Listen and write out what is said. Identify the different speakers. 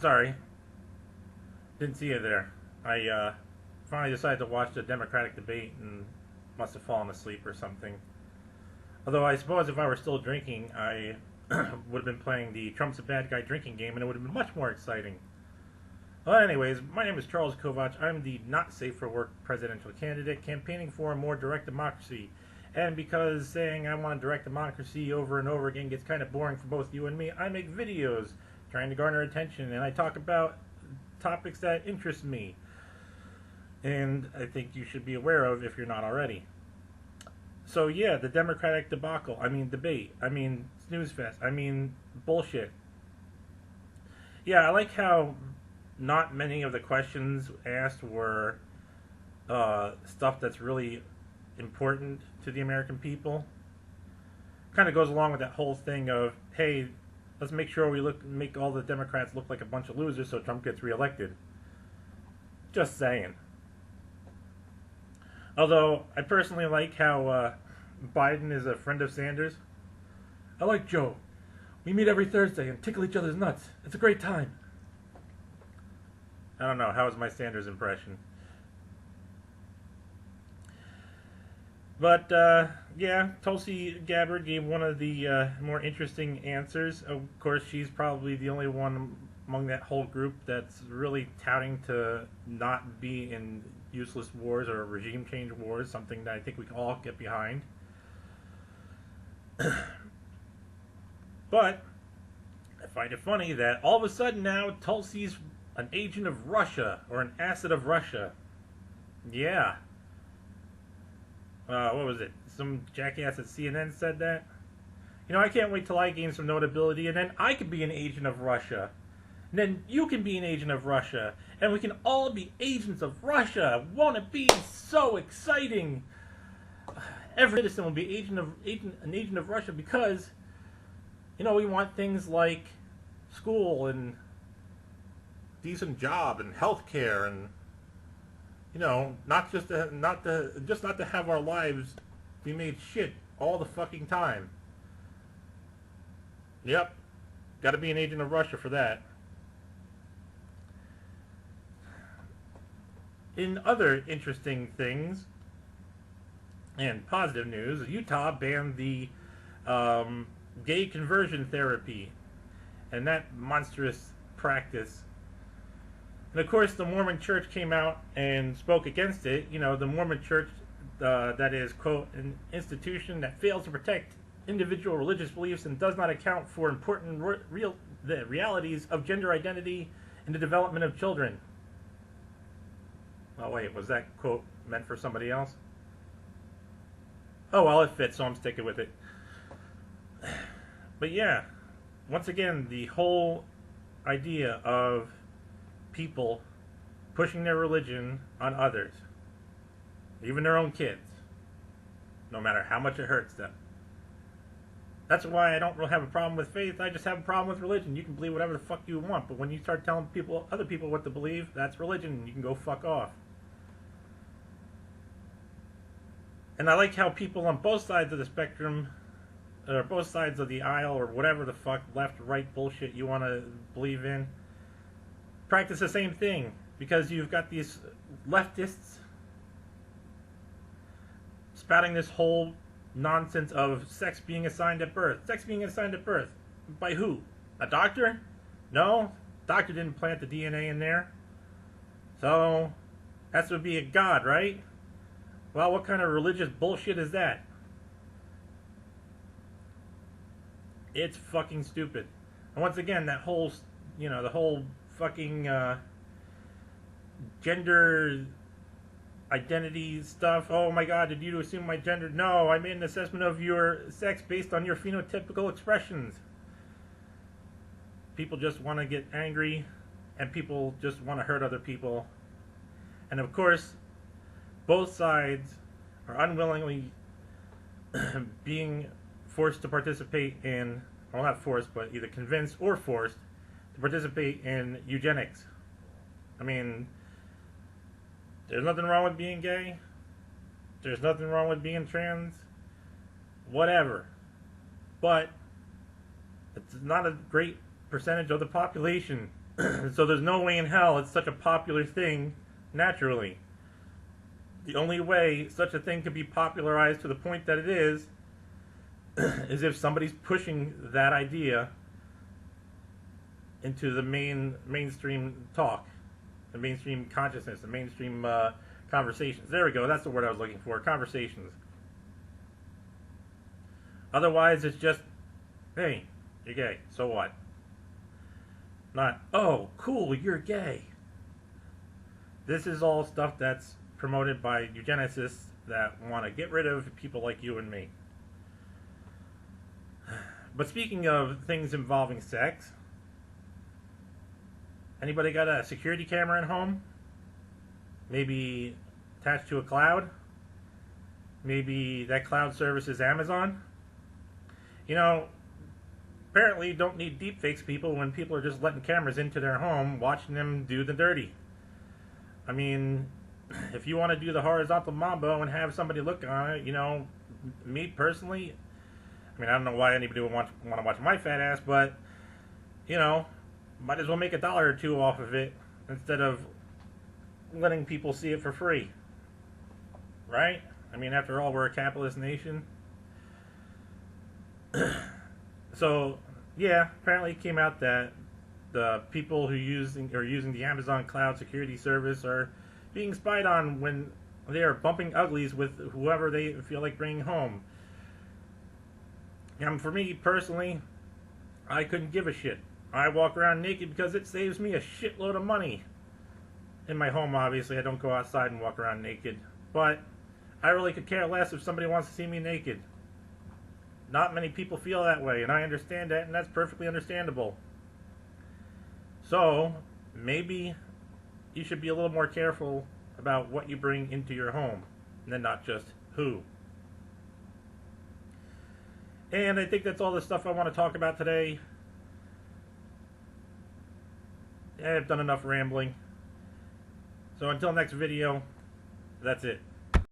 Speaker 1: Sorry, didn't see you there. I finally decided to watch the Democratic debate and must have fallen asleep or something. Although I suppose if I were still drinking, I would have been playing the Trump's a bad guy drinking game, and it would have been much more exciting. Well, anyways, my name is Charles Kovach. I'm the not safe for work presidential candidate campaigning for a more direct democracy. And because saying I want direct democracy over and over again gets kind of boring for both you and me, I make videos trying to garner attention, and I talk about topics that interest me. And I think you should be aware of if you're not already. So yeah, the Democratic debacle. I mean debate. I mean snooze fest. I mean bullshit. Yeah, I like how not many of the questions asked were stuff that's really important to the American people. Kind of goes along with that whole thing of, hey, let's make sure we make all the Democrats look like a bunch of losers so Trump gets reelected. Just saying. Although I personally like how Biden is a friend of Sanders. I like Joe. We meet every Thursday and tickle each other's nuts. It's a great time. I don't know. How was my Sanders impression? But, yeah, Tulsi Gabbard gave one of the more interesting answers. Of course, she's probably the only one among that whole group that's really touting to not be in useless wars or regime change wars, something that I think we can all get behind. But I find it funny that all of a sudden now Tulsi's an agent of Russia or an asset of Russia. Yeah. What was it? Some jackass at CNN said that? You know, I can't wait till I gain some notability and then I could be an agent of Russia. And then you can be an agent of Russia. And we can all be agents of Russia. Won't it be so exciting? Every citizen will be an agent of Russia because, you know, we want things like school and decent job and health care and, you know, not to have our lives be made shit all the fucking time. Yep. Got to be an agent of Russia for that. In other interesting things and positive news, Utah banned the gay conversion therapy and that monstrous practice. And of course, the Mormon Church came out and spoke against it. You know, the Mormon Church, that is, quote, an institution that fails to protect individual religious beliefs and does not account for important the realities of gender identity and the development of children. Oh, wait, was that quote meant for somebody else? Oh, well, it fits, so I'm sticking with it. But yeah, once again, the whole idea of people pushing their religion on others, even their own kids, no matter how much it hurts them. That's why I don't really have a problem with faith. I just have a problem with religion. You can believe whatever the fuck you want, but when you start telling other people what to believe, that's religion. You can go fuck off. And I like how people on both sides of the spectrum, or both sides of the aisle, or whatever the fuck, left, right bullshit you want to believe in, practice the same thing. Because you've got these leftists spouting this whole nonsense of sex being assigned at birth. Sex being assigned at birth. By who? A doctor? No. Doctor didn't plant the DNA in there. So, that would be a god, right? Well, what kind of religious bullshit is that? It's fucking stupid. And once again, that whole, you know, the whole fucking gender identity stuff. Oh my god, did you assume my gender? No, I made an assessment of your sex based on your phenotypical expressions. People just want to get angry, and people just want to hurt other people. And of course, both sides are unwillingly being forced to participate in, well, not forced, but either convinced or forced to participate in eugenics. I mean, there's nothing wrong with being gay. There's nothing wrong with being trans. Whatever. But it's not a great percentage of the population. So there's no way in hell it's such a popular thing naturally. The only way such a thing can be popularized to the point that it is if somebody's pushing that idea into the mainstream talk, the mainstream consciousness, the mainstream conversations. There we go. That's the word I was looking for. Conversations. Otherwise, it's just, hey, you're gay. So what? Not, oh, cool, you're gay. This is all stuff that's promoted by eugenicists that want to get rid of people like you and me. But speaking of things involving sex, anybody got a security camera at home? Maybe attached to a cloud? Maybe that cloud service is Amazon? You know, apparently you don't need deepfakes people when people are just letting cameras into their home, watching them do the dirty. I mean, if you want to do the horizontal mambo and have somebody look on it, you know, me personally, I mean, I don't know why anybody would want to watch my fat ass, but, you know, might as well make $1 or $2 off of it instead of letting people see it for free. Right? I mean, after all, we're a capitalist nation. So, yeah, apparently it came out that the people who are using the Amazon Cloud Security Service are being spied on when they are bumping uglies with whoever they feel like bringing home. And for me, personally, I couldn't give a shit. I walk around naked because it saves me a shitload of money. In my home, obviously, I don't go outside and walk around naked. But I really could care less if somebody wants to see me naked. Not many people feel that way, and I understand that, and that's perfectly understandable. So, maybe you should be a little more careful about what you bring into your home, and then not just who. And I think that's all the stuff I want to talk about today. I've done enough rambling. So until next video, that's it.